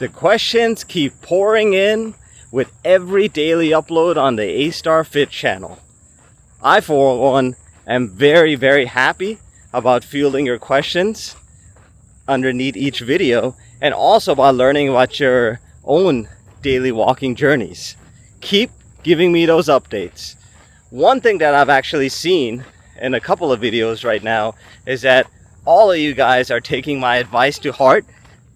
The questions keep pouring in with every daily upload on the Acestar Fit channel. I, for one, am very, very happy about fielding your questions underneath each video, and also about learning about your own daily walking journeys. Keep giving me those updates. One thing that I've actually seen in a couple of videos right now is that all of you guys are taking my advice to heart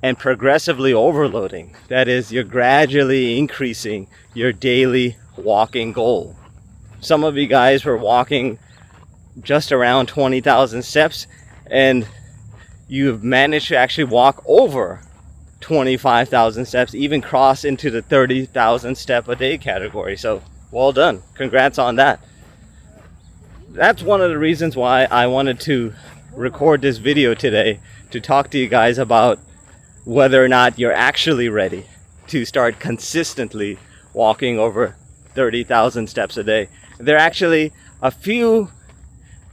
and progressively overloading. That is, you're gradually increasing your daily walking goal. Some of you guys were walking just around 20,000 steps, and you've managed to actually walk over 25,000 steps, even cross into the 30,000 step a day category. So well done. Congrats on that. That's one of the reasons why I wanted to record this video today, to talk to you guys about whether or not you're actually ready to start consistently walking over 30,000 steps a day. There are actually a few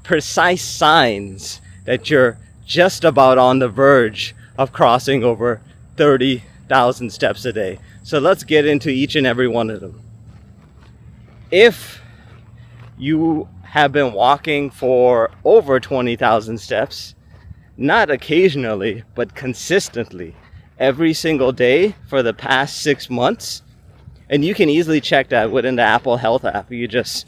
precise signs that you're just about on the verge of crossing over 30,000 steps a day. So let's get into each and every one of them. If you have been walking for over 20,000 steps, not occasionally, but consistently, every single day for the past 6 months, and you can easily check that within the Apple Health app. You just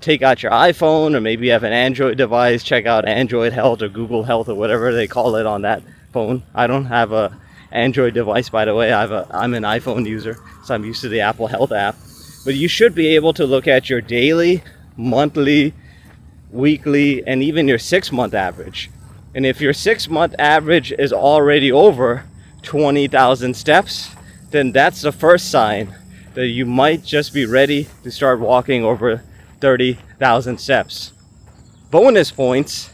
take out your iPhone, or maybe you have an Android device, check out Android Health or Google Health or whatever they call it on that phone. I don't have a Android device, by the way. I'm an iPhone user, so I'm used to the Apple Health app. But you should be able to look at your daily, monthly, weekly, and even your 6-month average. And if your 6-month average is already over 20,000 steps, then that's the first sign that you might just be ready to start walking over 30,000 steps. Bonus points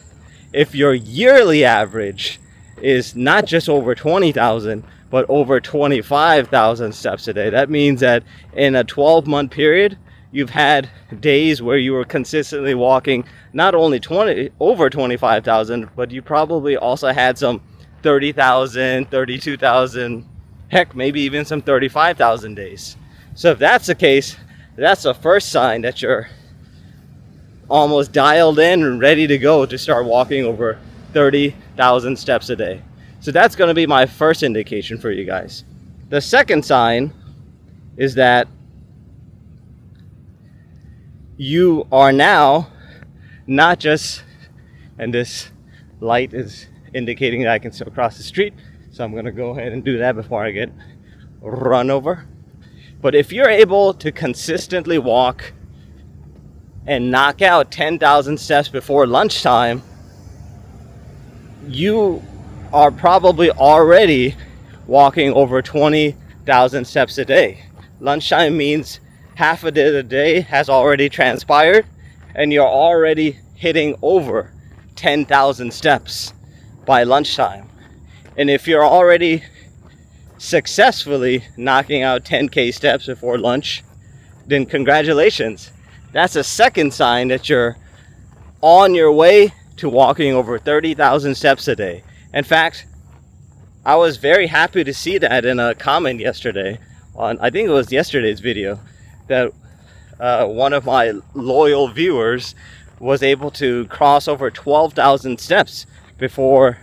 if your yearly average is not just over 20,000, but over 25,000 steps a day. That means that in a 12-month period, you've had days where you were consistently walking not only over 25,000, but you probably also had some 30,000, 32,000, heck, maybe even some 35,000 days. So if that's the case, that's the first sign that you're almost dialed in and ready to go to start walking over 30,000 steps a day. So that's going to be my first indication for you guys. The second sign is that you are now not just, and this light is indicating that I can still cross the street, so I'm going to go ahead and do that before I get run over. But if you're able to consistently walk and knock out 10,000 steps before lunchtime, you are probably already walking over 20,000 steps a day. Lunchtime means half of the day has already transpired, and you're already hitting over 10,000 steps by lunchtime. And if you're already successfully knocking out 10K steps before lunch, then congratulations. That's a second sign that you're on your way to walking over 30,000 steps a day. In fact, I was very happy to see that in a comment yesterday on, I think it was yesterday's video, that one of my loyal viewers was able to cross over 12,000 steps before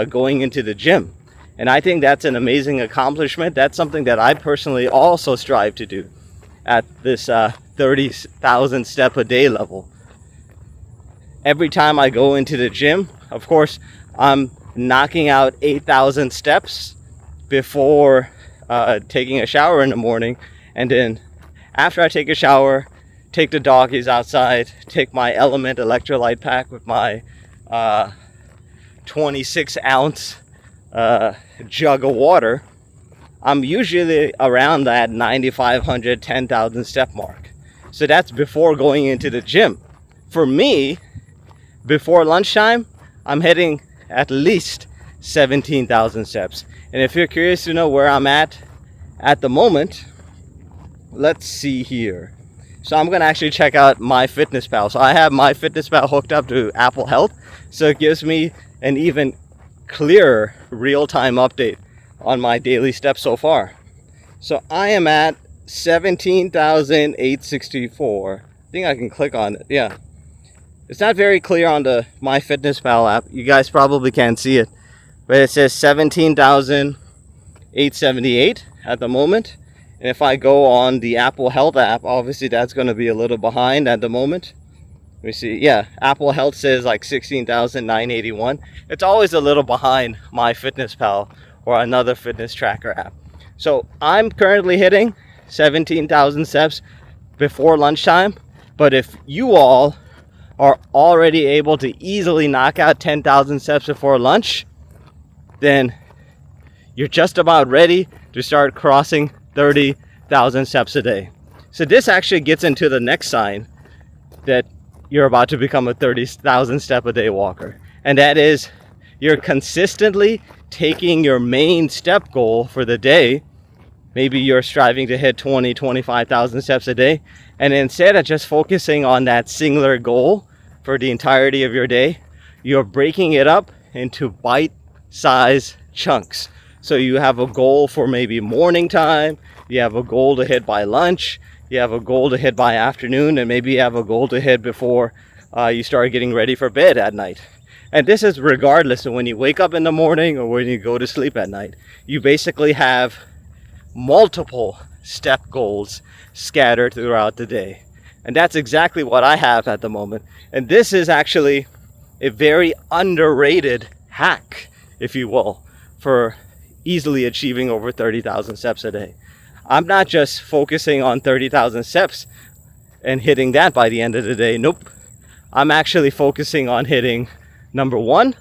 going into the gym. And I think that's an amazing accomplishment. That's something that I personally also strive to do at this 30,000 step a day level. Every time I go into the gym, of course, I'm knocking out 8,000 steps before taking a shower in the morning. And then after I take a shower, take the doggies outside, take my Element electrolyte pack with my 26-ounce jug of water, I'm usually around that 9,500, 10,000 step mark. So that's before going into the gym. For me, before lunchtime, I'm hitting at least 17,000 steps. And if you're curious to know where I'm at the moment, let's see here. So I'm going to actually check out MyFitnessPal. So I have MyFitnessPal hooked up to Apple Health. So it gives me an even clearer real-time update on my daily steps so far. So I am at 17,864. I think I can click on it. Yeah. It's not very clear on the MyFitnessPal app. You guys probably can't see it. But it says 17,878 at the moment. And if I go on the Apple Health app, obviously that's going to be a little behind at the moment. Let me see. Yeah, Apple Health says like 16,981. It's always a little behind MyFitnessPal or another fitness tracker app. So I'm currently hitting 17,000 steps before lunchtime. But if you all are already able to easily knock out 10,000 steps before lunch, then you're just about ready to start crossing 30,000 steps a day. So this actually gets into the next sign that you're about to become a 30,000 step a day walker. And that is, you're consistently taking your main step goal for the day. Maybe you're striving to hit 25,000 steps a day. And instead of just focusing on that singular goal for the entirety of your day, you're breaking it up into bite-sized chunks. So you have a goal for maybe morning time, you have a goal to hit by lunch, you have a goal to hit by afternoon, and maybe you have a goal to hit before you start getting ready for bed at night. And this is regardless of when you wake up in the morning or when you go to sleep at night. You basically have multiple step goals scattered throughout the day. And that's exactly what I have at the moment. And this is actually a very underrated hack, if you will, for easily achieving over 30,000 steps a day. I'm not just focusing on 30,000 steps and hitting that by the end of the day. Nope. I'm actually focusing on hitting, number one,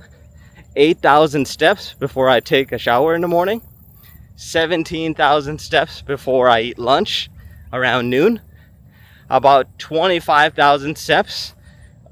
8,000 steps before I take a shower in the morning, 17,000 steps before I eat lunch around noon, about 25,000 steps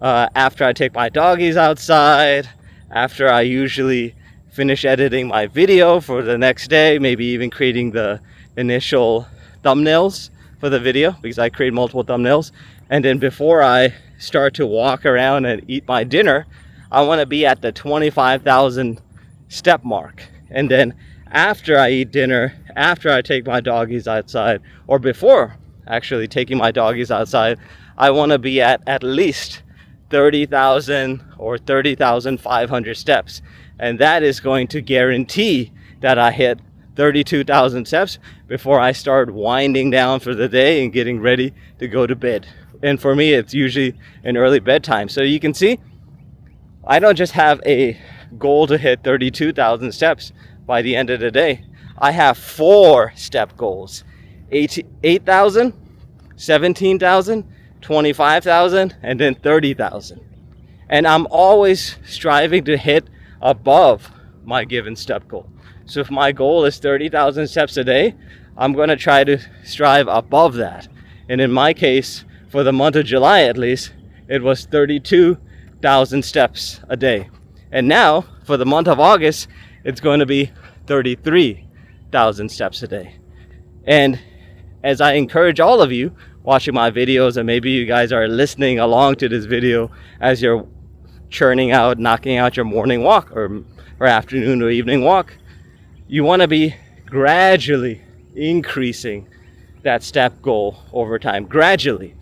after I take my doggies outside, after I usually finish editing my video for the next day, maybe even creating the initial thumbnails for the video, because I create multiple thumbnails. And then before I start to walk around and eat my dinner, I want to be at the 25,000 step mark. And then after I eat dinner, after I take my doggies outside, or before actually taking my doggies outside, I want to be at least 30,000 or 30,500 steps. And that is going to guarantee that I hit 32,000 steps before I start winding down for the day and getting ready to go to bed. And for me, it's usually an early bedtime. So you can see, I don't just have a goal to hit 32,000 steps by the end of the day. I have 4 step goals: 8,000, 17,000, 25,000, and then 30,000. And I'm always striving to hit above my given step goal. So if my goal is 30,000 steps a day, I'm going to try to strive above that. And in my case, for the month of July at least, it was 32,000 steps a day. And now, for the month of August, it's going to be 33,000 steps a day. And as I encourage all of you watching my videos, and maybe you guys are listening along to this video as you're churning out, knocking out your morning walk or afternoon or evening walk, you want to be gradually increasing that step goal over time, gradually.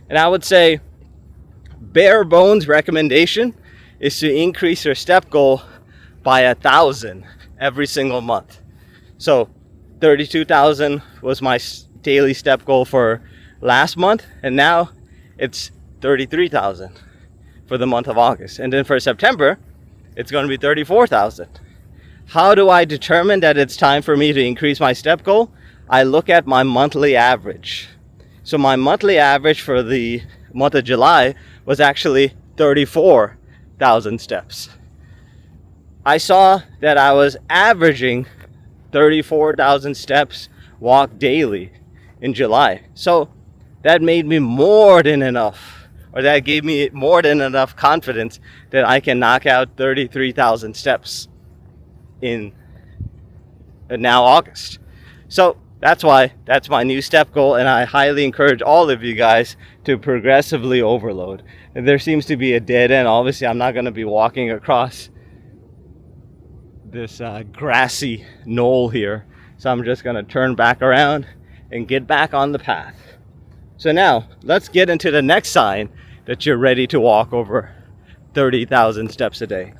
And I would say bare bones recommendation is to increase your step goal by 1,000 every single month. So 32,000 was my daily step goal for last month, and now it's 33,000 for the month of August. And then for September, it's going to be 34,000. How do I determine that it's time for me to increase my step goal? I look at my monthly average. So my monthly average for the month of July was actually 34,000 steps. I saw that I was averaging 34,000 steps walk daily in July. So that made me more than enough, or that gave me more than enough confidence that I can knock out 33,000 steps in now August. So that's why that's my new step goal, and I highly encourage all of you guys to progressively overload. And there seems to be a dead end. Obviously, I'm not going to be walking across this grassy knoll here. So I'm just gonna turn back around and get back on the path. So now let's get into the next sign that you're ready to walk over 30,000 steps a day.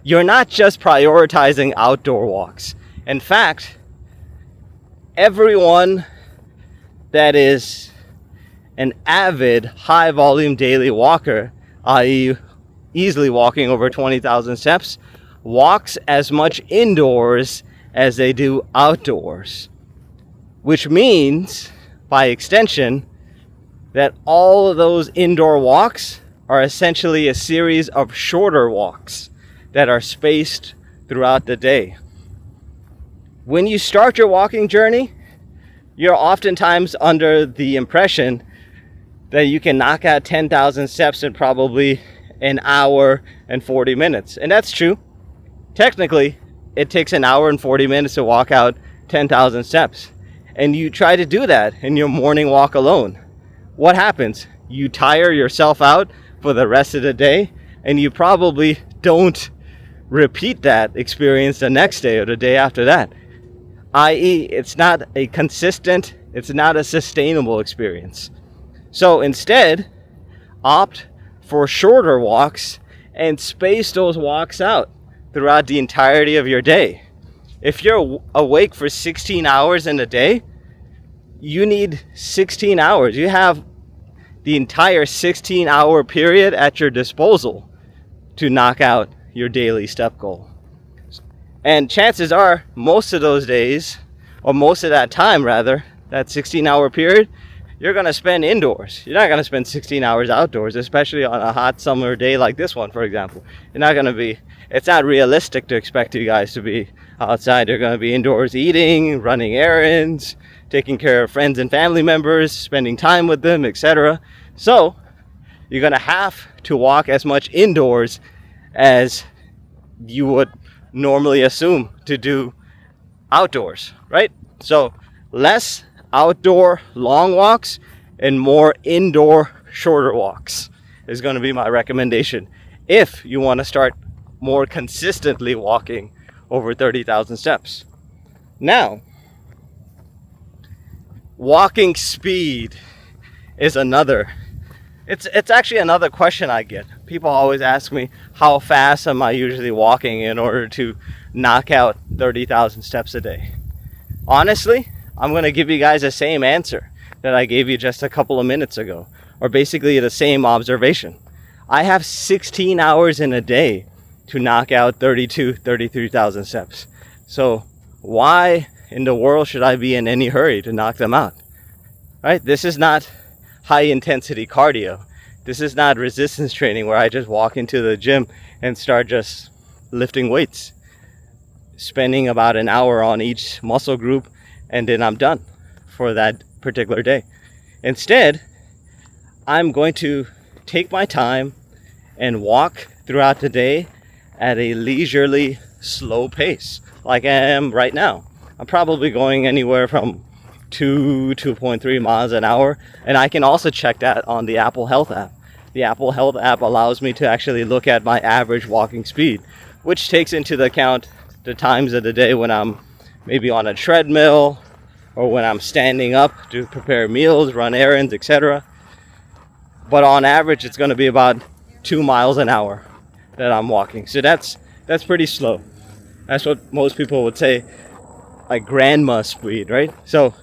You're not just prioritizing outdoor walks. In fact, everyone that is an avid high volume daily walker, i.e. easily walking over 20,000 steps, walks as much indoors as they do outdoors. Which means, by extension, that all of those indoor walks are essentially a series of shorter walks that are spaced throughout the day. When you start your walking journey, you're oftentimes under the impression that you can knock out 10,000 steps in probably an hour and 40 minutes. And that's true. Technically, it takes an hour and 40 minutes to walk out 10,000 steps. And you try to do that in your morning walk alone. What happens? You tire yourself out for the rest of the day, and you probably don't repeat that experience the next day or the day after that. i.e., it's not a consistent, it's not a sustainable experience. So instead, opt for shorter walks and space those walks out throughout the entirety of your day. If you're awake for 16 hours in a day, you need 16 hours. You have the entire 16-hour period at your disposal to knock out your daily step goal. And chances are, most of those days, or most of that time rather, that 16-hour period, you're going to spend indoors. You're not going to spend 16 hours outdoors, especially on a hot summer day like this one, for example. It's not realistic to expect you guys to be outside. You're going to be indoors eating, running errands, taking care of friends and family members, spending time with them, etc. So you're going to have to walk as much indoors as you would normally assume to do outdoors, right? So less outdoor long walks and more indoor shorter walks is going to be my recommendation if you want to start more consistently walking over 30,000 steps. Now, walking speed is it's actually another question I get. People always ask me, how fast am I usually walking in order to knock out 30,000 steps a day? Honestly, I'm going to give you guys the same answer that I gave you just a couple of minutes ago, or basically the same observation. I have 16 hours in a day to knock out 33,000 steps. So why in the world should I be in any hurry to knock them out? Right? This is not high intensity cardio. This is not resistance training where I just walk into the gym and start just lifting weights, spending about an hour on each muscle group, and then I'm done for that particular day. Instead, I'm going to take my time and walk throughout the day at a leisurely, slow pace, like I am right now. I'm probably going anywhere from 2.3 miles an hour, and I can also check that on the Apple Health app. The Apple Health app allows me to actually look at my average walking speed, which takes into account the times of the day when I'm maybe on a treadmill or when I'm standing up to prepare meals, run errands, etc. But on average, it's going to be about 2 miles an hour that I'm walking. So that's pretty slow. That's what most people would say, like grandma speed, right? So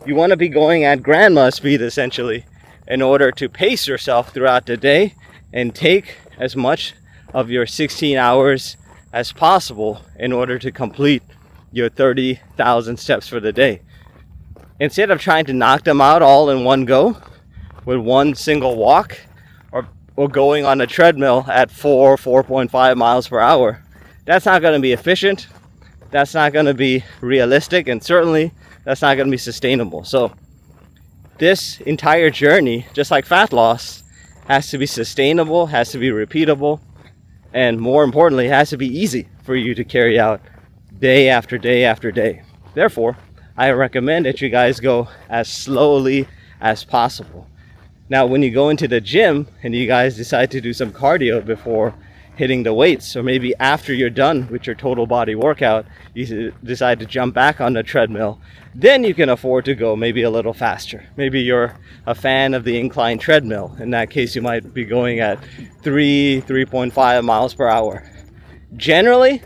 you want to be going at grandma speed essentially in order to pace yourself throughout the day and take as much of your 16 hours as possible in order to complete your 30,000 steps for the day. Instead of trying to knock them out all in one go with one single walk, or going on a treadmill at 4.5 miles per hour, that's not going to be efficient, that's not going to be realistic, and certainly that's not going to be sustainable. So this entire journey, just like fat loss, has to be sustainable, has to be repeatable, and more importantly, it has to be easy for you to carry out day after day after day. Therefore, I recommend that you guys go as slowly as possible. Now, when you go into the gym and you guys decide to do some cardio before hitting the weights, or maybe after you're done with your total body workout, you decide to jump back on the treadmill, then you can afford to go maybe a little faster. Maybe you're a fan of the incline treadmill. In that case, you might be going at 3.5 miles per hour. Generally,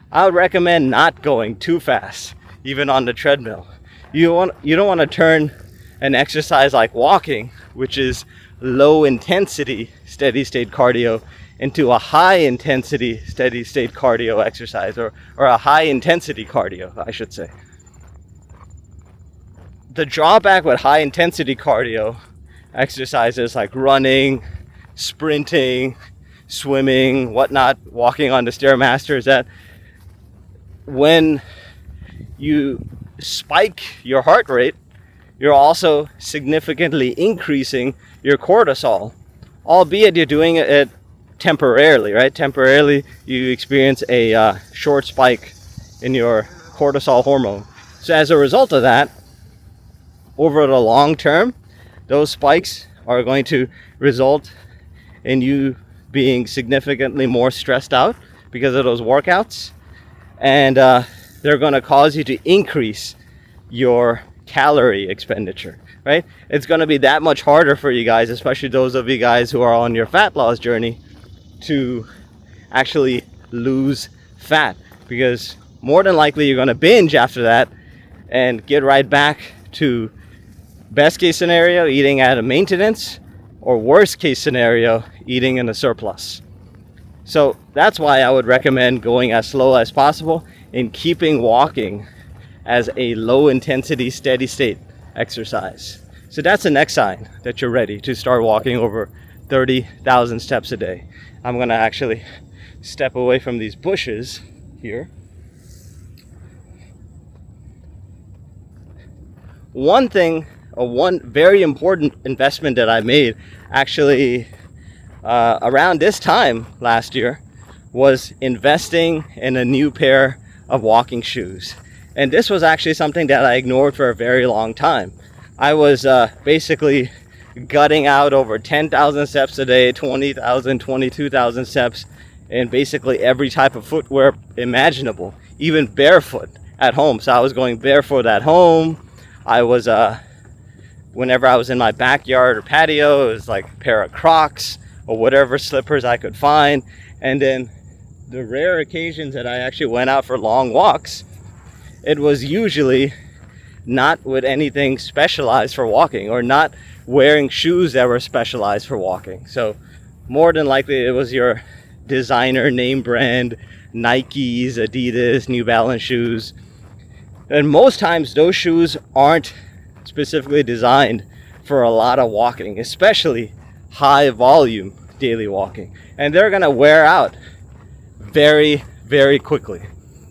I would recommend not going too fast, even on the treadmill. You don't want to turn an exercise like walking, which is low intensity steady state cardio, into a high intensity steady state cardio exercise, or a high intensity cardio, I should say. The drawback with high intensity cardio exercises like running, sprinting, swimming, whatnot, walking on the Stairmaster, is that when you spike your heart rate, you're also significantly increasing your cortisol, albeit you're doing it temporarily, right? Temporarily, you experience a short spike in your cortisol hormone. So as a result of that, over the long term, those spikes are going to result in you being significantly more stressed out because of those workouts, and they're going to cause you to increase your calorie expenditure, right? It's going to be that much harder for you guys, especially those of you guys who are on your fat loss journey, to actually lose fat, because more than likely you're going to binge after that and get right back to, best case scenario, eating at a maintenance, or worst case scenario, eating in a surplus. So that's why I would recommend going as slow as possible and keeping walking as a low intensity steady state exercise. So that's the next sign that you're ready to start walking over 30,000 steps a day. I'm going to actually step away from these bushes here. One very important investment that I made actually around this time last year was investing in a new pair of walking shoes. And this was actually something that I ignored for a very long time. I was basically gutting out over 10,000 steps a day, 20,000, 22,000 steps in basically every type of footwear imaginable, even barefoot at home. So I was going barefoot at home. I was, whenever I was in my backyard or patio, it was like a pair of Crocs or whatever slippers I could find. And then the rare occasions that I actually went out for long walks, it was usually not with anything specialized for walking, or not wearing shoes that were specialized for walking. So more than likely it was your designer name brand, Nikes, Adidas, New Balance shoes. And most times those shoes aren't specifically designed for a lot of walking, especially high volume daily walking. And they're gonna wear out very, very quickly.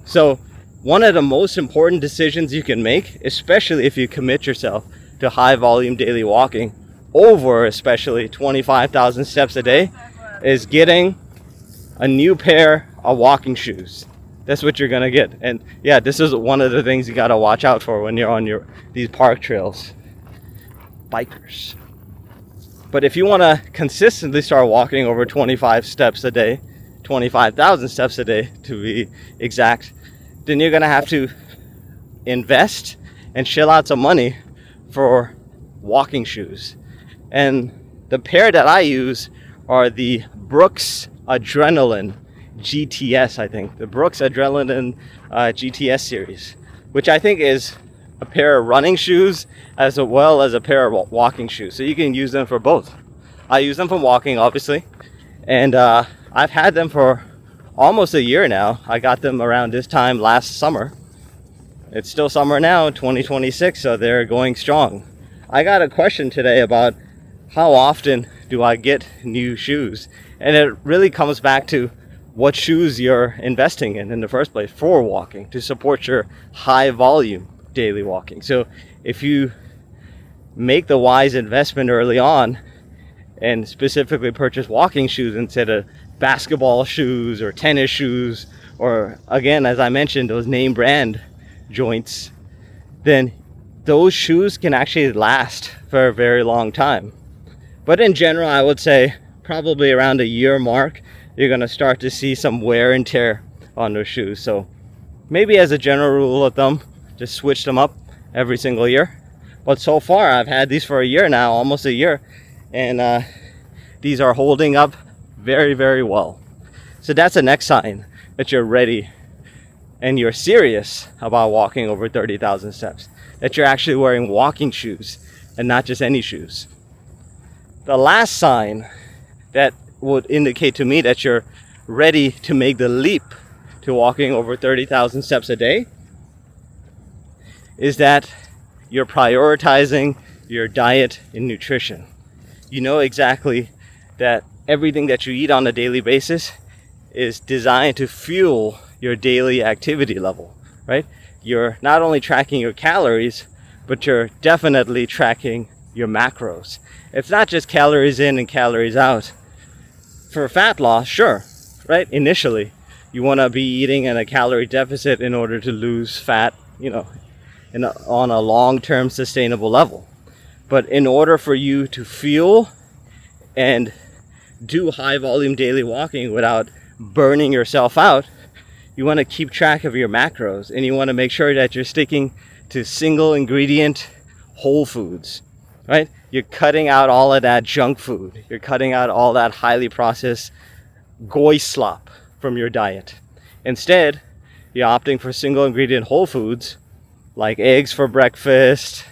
So one of the most important decisions you can make, especially if you commit yourself to high volume daily walking over especially 25,000 steps a day, is getting a new pair of walking shoes. That's what you're gonna get. And yeah, this is one of the things you gotta watch out for when you're on these park trails. Bikers. But if you wanna consistently start walking over 25 steps a day, 25,000 steps a day to be exact, then you're gonna have to invest and shell out some money for walking shoes. And the pair that I use are the Brooks Adrenaline GTS, I think. The Brooks Adrenaline GTS series, which I think is a pair of running shoes as well as a pair of walking shoes. So you can use them for both. I use them for walking, obviously. And I've had them for almost a year now. I got them around this time last summer. It's still summer now, 2026, so they're going strong. I got a question today about how often do I get new shoes? And it really comes back to what shoes you're investing in the first place for walking, to support your high volume daily walking. So if you make the wise investment early on and specifically purchase walking shoes instead of basketball shoes or tennis shoes, or again, as I mentioned, those name brand joints, then those shoes can actually last for a very long time. But in general, I would say probably around a year mark, you're going to start to see some wear and tear on those shoes. So maybe as a general rule of thumb, just switch them up every single year. But so far, I've had these for a year now, almost a year, and these are holding up very, very well. So that's the next sign that you're ready and you're serious about walking over 30,000 steps, that you're actually wearing walking shoes and not just any shoes. The last sign that would indicate to me that you're ready to make the leap to walking over 30,000 steps a day is that you're prioritizing your diet and nutrition. You know exactly that everything that you eat on a daily basis is designed to fuel your daily activity level, right? You're not only tracking your calories, but you're definitely tracking your macros. It's not just calories in and calories out. For fat loss, sure, right? Initially, you want to be eating in a calorie deficit in order to lose fat, on a long-term sustainable level. But in order for you to fuel and do high volume daily walking without burning yourself out, you want to keep track of your macros, and you want to make sure that you're sticking to single ingredient whole foods, right? You're cutting out all of that junk food. You're cutting out all that highly processed goy slop from your diet. Instead, you're opting for single ingredient whole foods like eggs for breakfast,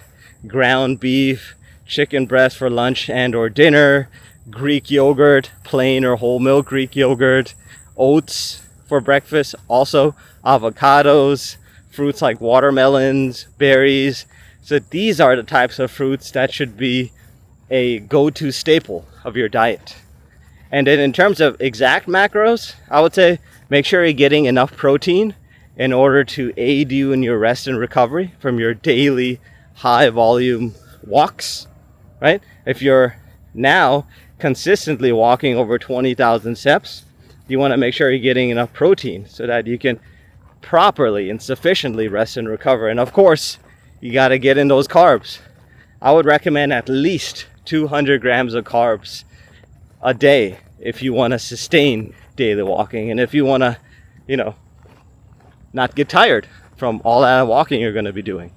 ground beef, chicken breast for lunch and or dinner, Greek yogurt, plain or whole milk Greek yogurt, oats for breakfast, also avocados, fruits like watermelons, berries. So these are the types of fruits that should be a go-to staple of your diet. And then in terms of exact macros, I would say make sure you're getting enough protein in order to aid you in your rest and recovery from your daily high volume walks, right? If you're now consistently walking over 20,000 steps, you want to make sure you're getting enough protein so that you can properly and sufficiently rest and recover. And of course, you got to get in those carbs. I would recommend at least 200 grams of carbs a day if you want to sustain daily walking, and if you want to, not get tired from all that walking you're going to be doing.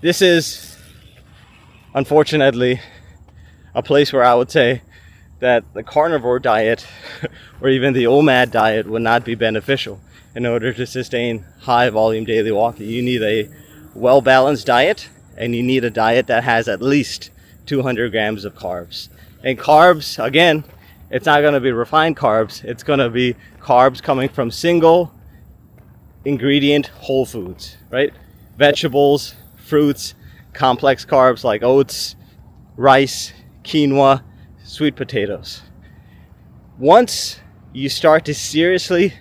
This is, unfortunately, a place where I would say that the carnivore diet or even the OMAD diet would not be beneficial in order to sustain high volume daily walking. You need a well-balanced diet, and you need a diet that has at least 200 grams of carbs. And carbs, again, it's not going to be refined carbs. It's going to be carbs coming from single ingredient whole foods, right? Vegetables, fruits, complex carbs like oats, rice, quinoa, sweet potatoes. Once you start to seriously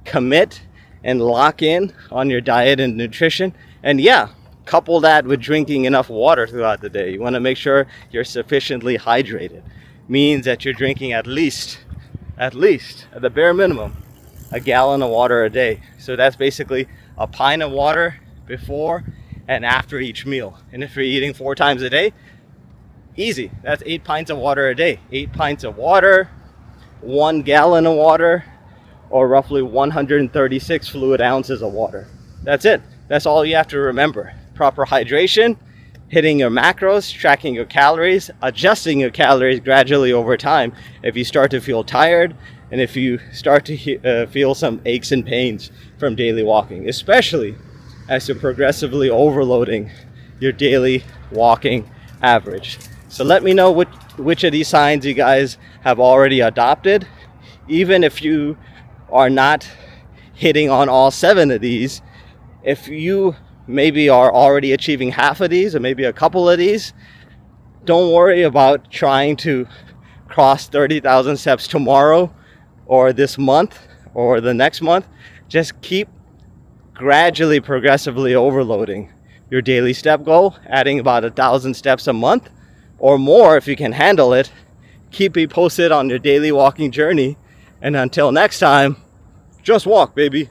commit and lock in on your diet and nutrition, and couple that with drinking enough water throughout the day. You want to make sure you're sufficiently hydrated. Means that you're drinking at least, at the bare minimum, a gallon of water a day. So that's basically a pint of water before and after each meal. And if you're eating 4 times a day, easy. That's 8 pints of water a day. 8 pints of water, 1 gallon of water, or roughly 136 fluid ounces of water. That's it. That's all you have to remember. Proper hydration, hitting your macros, tracking your calories, adjusting your calories gradually over time if you start to feel tired and if you start to feel some aches and pains from daily walking, especially as you're progressively overloading your daily walking average. So let me know which of these signs you guys have already adopted. Even if you are not hitting on all 7 of these, if you maybe are already achieving half of these or maybe a couple of these, don't worry about trying to cross 30,000 steps tomorrow or this month or the next month. Just keep gradually, progressively overloading your daily step goal, adding about 1,000 steps a month or more if you can handle it. Keep me posted on your daily walking journey, and until next time, just walk, baby.